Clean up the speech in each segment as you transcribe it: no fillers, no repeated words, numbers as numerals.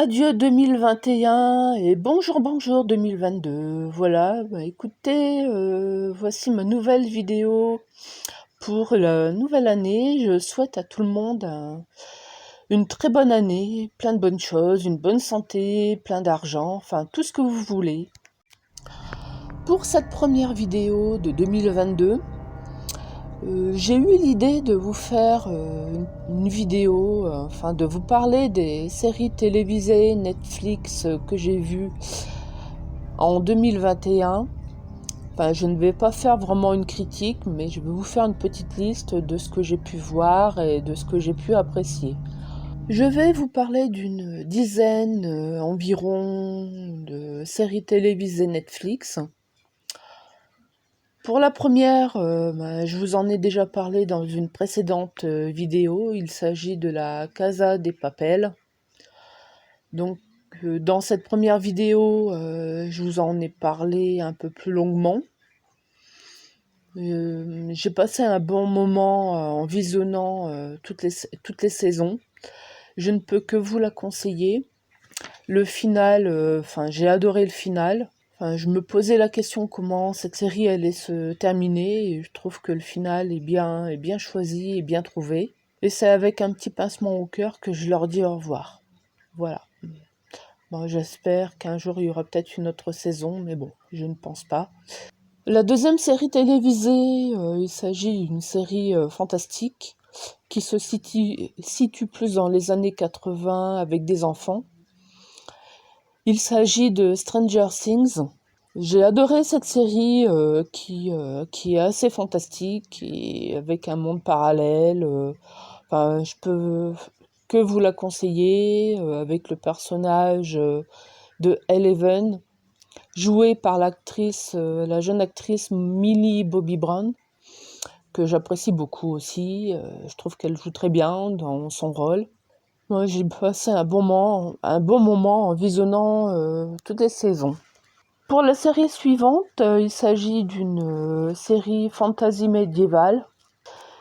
Adieu 2021 et bonjour 2022. Voilà, écoutez, voici ma nouvelle vidéo pour la nouvelle année. Je souhaite à tout le monde une très bonne année, plein de bonnes choses, une bonne santé, plein d'argent, enfin tout ce que vous voulez. Pour cette première vidéo de 2022, j'ai eu l'idée de vous faire une vidéo, enfin de vous parler des séries télévisées Netflix que j'ai vues en 2021. Enfin, je ne vais pas faire vraiment une critique, mais je vais vous faire une petite liste de ce que j'ai pu voir et de ce que j'ai pu apprécier. Je vais vous parler d'une dizaine environ de séries télévisées Netflix. Pour la première, je vous en ai déjà parlé dans une précédente vidéo. Il s'agit de la Casa de Papel. Donc, dans cette première vidéo, je vous en ai parlé un peu plus longuement. J'ai passé un bon moment en visionnant toutes les saisons. Je ne peux que vous la conseiller. Le final, j'ai adoré le final. Je me posais la question comment cette série allait se terminer et je trouve que le final est bien choisi et bien trouvé. Et c'est avec un petit pincement au cœur que je leur dis au revoir. Voilà. Bon, j'espère qu'un jour il y aura peut-être une autre saison, mais bon, je ne pense pas. La deuxième série télévisée, il s'agit d'une série fantastique qui se situe plus dans les années 80 avec des enfants. Il s'agit de Stranger Things. J'ai adoré cette série qui est assez fantastique et avec un monde parallèle. Je peux que vous la conseiller avec le personnage de Eleven, joué par la jeune actrice Millie Bobby Brown, que j'apprécie beaucoup aussi. Je trouve qu'elle joue très bien dans son rôle. Moi, j'ai passé un bon moment en visionnant toutes les saisons. Pour la série suivante, il s'agit d'une série fantasy médiévale.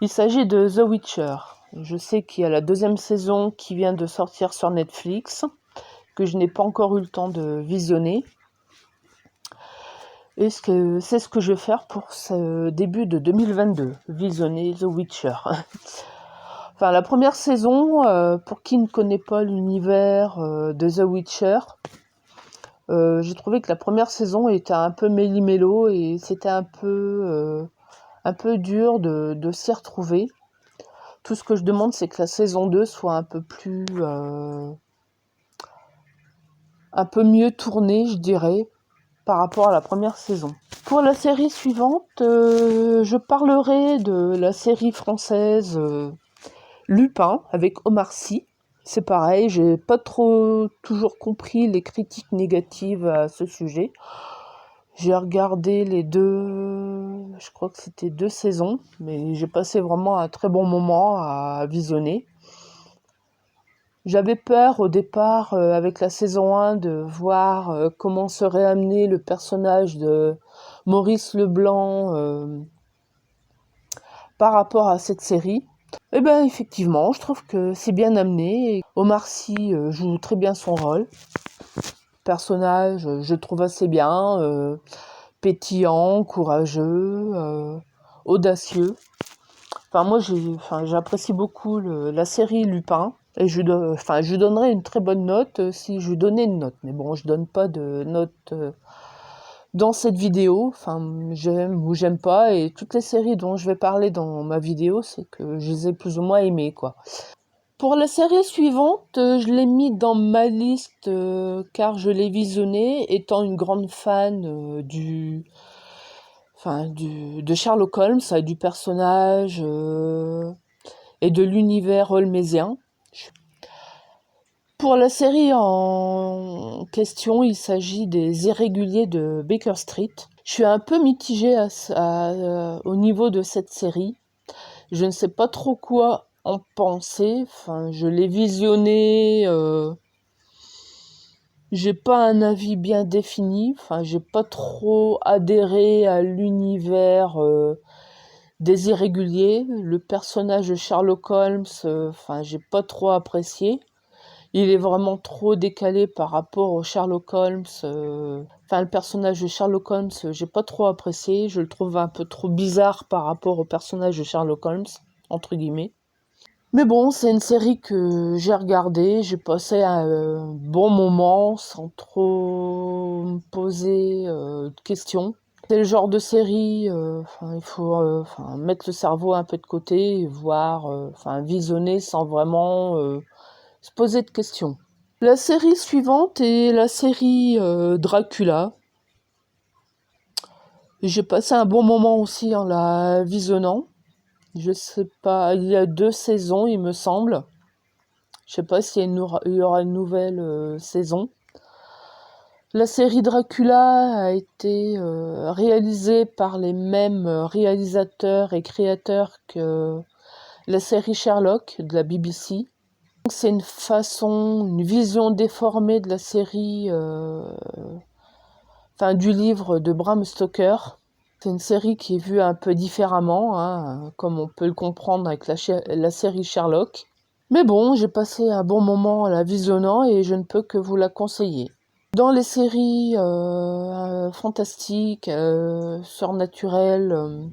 Il s'agit de The Witcher. Je sais qu'il y a la deuxième saison qui vient de sortir sur Netflix, que je n'ai pas encore eu le temps de visionner. Et c'est ce que je vais faire pour ce début de 2022, visionner The Witcher. La première saison, pour qui ne connaît pas l'univers de The Witcher, j'ai trouvé que la première saison était un peu méli-mélo et c'était un peu dur de s'y retrouver. Tout ce que je demande, c'est que la saison 2 soit un peu mieux tournée, je dirais, par rapport à la première saison. Pour la série suivante, je parlerai de la série française Lupin avec Omar Sy. C'est pareil, j'ai pas toujours compris les critiques négatives à ce sujet. J'ai regardé je crois que c'était 2 saisons, mais j'ai passé vraiment un très bon moment à visionner. J'avais peur au départ, avec la saison 1, de voir comment serait amené le personnage de Maurice Leblanc par rapport à cette série. Et bien effectivement, je trouve que c'est bien amené. Omar Sy joue très bien son rôle. Le personnage, je le trouve assez bien, pétillant, courageux, audacieux. Moi, j'apprécie beaucoup la série Lupin. Et je lui donnerais une très bonne note si je lui donnais une note. Mais bon, je donne pas de note dans cette vidéo. J'aime ou j'aime pas. Et toutes les séries dont je vais parler dans ma vidéo, c'est que je les ai plus ou moins aimées, quoi. Pour la série suivante, je l'ai mis dans ma liste car je l'ai visionnée, étant une grande fan de Sherlock Holmes, du personnage et de l'univers holmésien. Pour la série en question, il s'agit des Irréguliers de Baker Street. Je suis un peu mitigée au niveau de cette série. Je ne sais pas trop quoi en penser. Je l'ai visionnée. J'ai pas un avis bien défini. J'ai pas trop adhéré à l'univers des Irréguliers. Le personnage de Sherlock Holmes, j'ai pas trop apprécié. Il est vraiment trop décalé par rapport au Sherlock Holmes. Enfin, le personnage de Sherlock Holmes, j'ai pas trop apprécié. Je le trouve un peu trop bizarre par rapport au personnage de Sherlock Holmes, entre guillemets. Mais bon, c'est une série que j'ai regardée. J'ai passé un bon moment sans trop me poser de questions. C'est le genre de série, il faut mettre le cerveau un peu de côté et voir, visionner sans vraiment se poser de questions. La série suivante est la série Dracula. J'ai passé un bon moment aussi en la visionnant. Je sais pas, il y a 2 saisons, il me semble. Je sais pas s'il y aura une nouvelle saison. La série Dracula a été réalisée par les mêmes réalisateurs et créateurs que la série Sherlock de la BBC. C'est une vision déformée de la série, du livre de Bram Stoker. C'est une série qui est vue un peu différemment, hein, comme on peut le comprendre avec la série Sherlock. Mais bon, j'ai passé un bon moment en la visionnant et je ne peux que vous la conseiller. Dans les séries fantastiques, surnaturelles,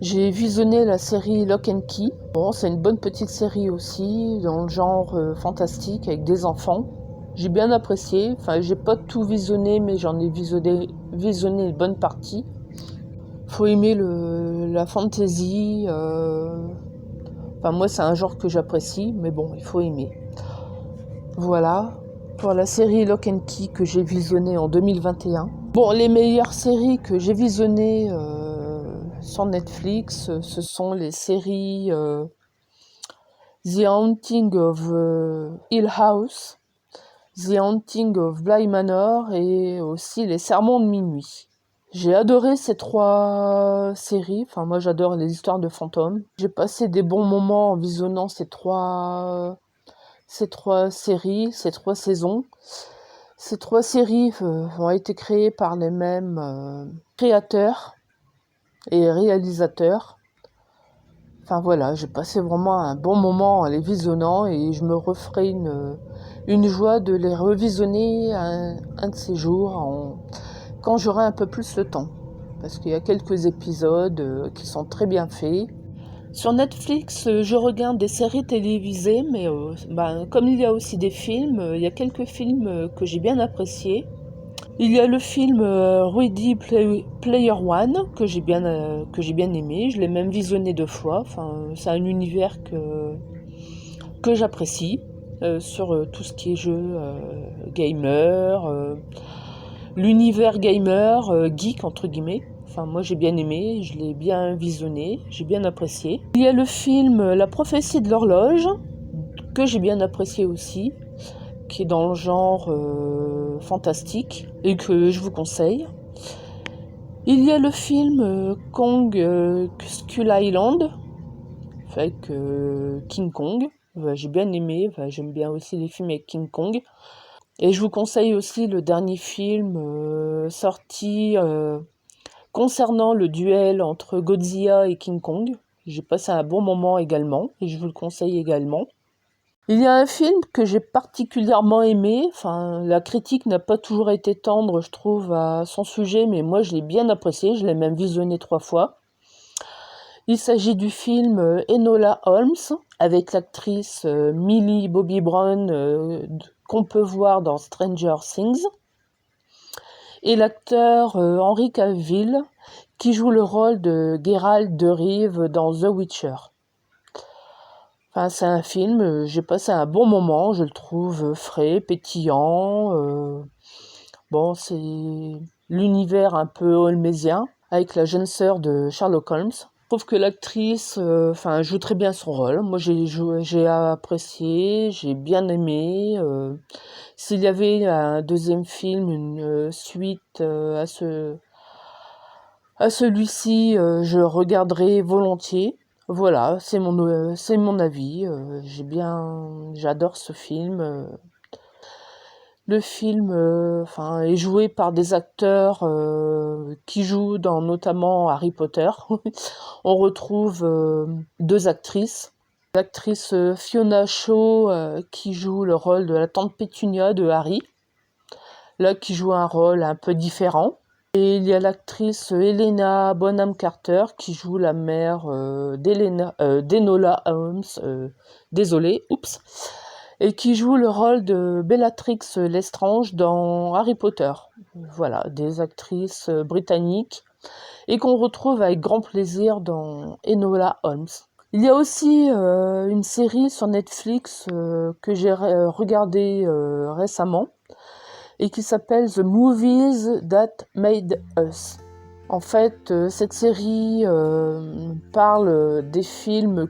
j'ai visionné la série Lock and Key. Bon, c'est une bonne petite série aussi, dans le genre fantastique, avec des enfants. J'ai bien apprécié. Enfin, j'ai pas tout visionné, mais j'en ai visionné une bonne partie. Faut aimer la fantasy. Moi, c'est un genre que j'apprécie, mais bon, il faut aimer. Voilà, pour la série Lock and Key que j'ai visionnée en 2021. Bon, les meilleures séries que j'ai visionnées sur Netflix, ce sont les séries The Haunting of Hill House, The Haunting of Bly Manor et aussi Les Sermons de minuit. J'ai adoré ces 3 séries, moi j'adore les histoires de fantômes. J'ai passé des bons moments en visionnant ces trois séries, ces 3 saisons. Ces 3 séries ont été créées par les mêmes créateurs et réalisateurs. Voilà, j'ai passé vraiment un bon moment en les visionnant et je me referai une joie de les revisionner un de ces jours quand j'aurai un peu plus le temps. Parce qu'il y a quelques épisodes qui sont très bien faits. Sur Netflix, je regarde des séries télévisées, mais comme il y a aussi des films, il y a quelques films que j'ai bien appréciés. Il y a le film Ready Player One que j'ai bien aimé. Je l'ai même visionné 2 fois. C'est un univers que j'apprécie sur tout ce qui est jeu gamer, l'univers gamer geek entre guillemets. Moi j'ai bien aimé, je l'ai bien visionné, j'ai bien apprécié. Il y a le film La prophétie de l'horloge que j'ai bien apprécié aussi, qui est dans le genre fantastique et que je vous conseille. Il y a le film Kong Skull Island avec King Kong. J'ai bien aimé, j'aime bien aussi les films avec King Kong. Et je vous conseille aussi le dernier film sorti concernant le duel entre Godzilla et King Kong. J'ai passé un bon moment également et je vous le conseille également. Il y a un film que j'ai particulièrement aimé, la critique n'a pas toujours été tendre, je trouve, à son sujet, mais moi je l'ai bien apprécié, je l'ai même visionné 3 fois. Il s'agit du film Enola Holmes, avec l'actrice Millie Bobby Brown, qu'on peut voir dans Stranger Things, et l'acteur Henry Cavill, qui joue le rôle de Geralt de Rive dans The Witcher. C'est un film, j'ai passé un bon moment, je le trouve frais, pétillant. C'est l'univers un peu holmésien, avec la jeune sœur de Sherlock Holmes. Je trouve que l'actrice joue très bien son rôle. Moi, j'ai apprécié, j'ai bien aimé. S'il y avait un deuxième film, une suite à celui-ci, je regarderai volontiers. Voilà, c'est mon avis. J'adore ce film. Le film est joué par des acteurs qui jouent dans notamment Harry Potter. On retrouve 2 actrices. L'actrice Fiona Shaw qui joue le rôle de la tante Pétunia de Harry, là qui joue un rôle un peu différent. Et il y a l'actrice Helena Bonham Carter qui joue la mère d'Enola Holmes, désolée, oups, et qui joue le rôle de Bellatrix Lestrange dans Harry Potter. Voilà, des actrices britanniques et qu'on retrouve avec grand plaisir dans Enola Holmes. Il y a aussi une série sur Netflix que j'ai regardée récemment et qui s'appelle The Movies That Made Us. En fait, cette série parle des films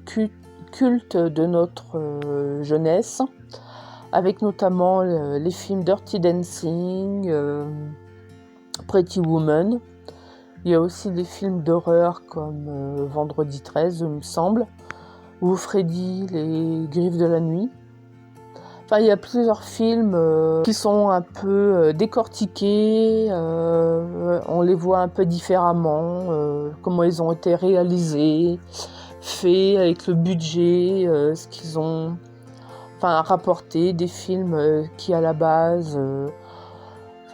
cultes de notre jeunesse, avec notamment les films Dirty Dancing, Pretty Woman. Il y a aussi des films d'horreur comme Vendredi 13, il me semble, ou Freddy, les Griffes de la nuit. Enfin, il y a plusieurs films qui sont un peu décortiqués, on les voit un peu différemment, comment ils ont été réalisés, faits avec le budget, ce qu'ils ont rapporté, des films qui à la base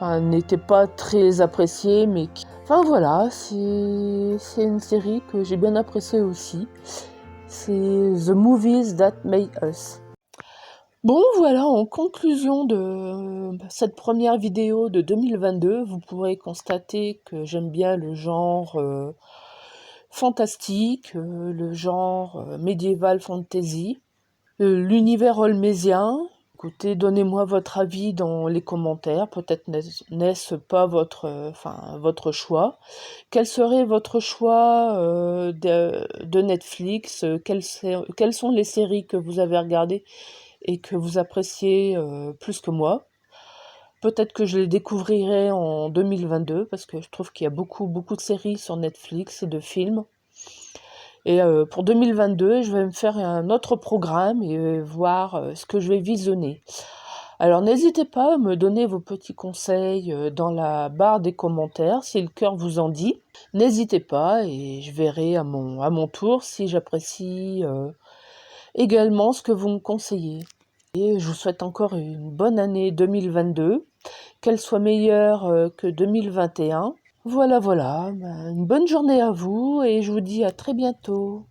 n'étaient pas très appréciés, mais qui... Enfin voilà, c'est une série que j'ai bien appréciée aussi. C'est The Movies That Made Us. Bon voilà, en conclusion de cette première vidéo de 2022, vous pourrez constater que j'aime bien le genre fantastique, le genre médiéval fantasy, l'univers holmésien. Écoutez, donnez-moi votre avis dans les commentaires, peut-être n'est-ce pas votre choix. Quel serait votre choix de Netflix? Quelles sont les séries que vous avez regardées et que vous appréciez plus que moi? Peut-être que je les découvrirai en 2022 parce que je trouve qu'il y a beaucoup de séries sur Netflix et de films. Et pour 2022, je vais me faire un autre programme et voir ce que je vais visionner. Alors n'hésitez pas à me donner vos petits conseils dans la barre des commentaires si le cœur vous en dit. N'hésitez pas et je verrai à mon tour si j'apprécie également ce que vous me conseillez. Et je vous souhaite encore une bonne année 2022, qu'elle soit meilleure que 2021. Voilà, une bonne journée à vous et je vous dis à très bientôt.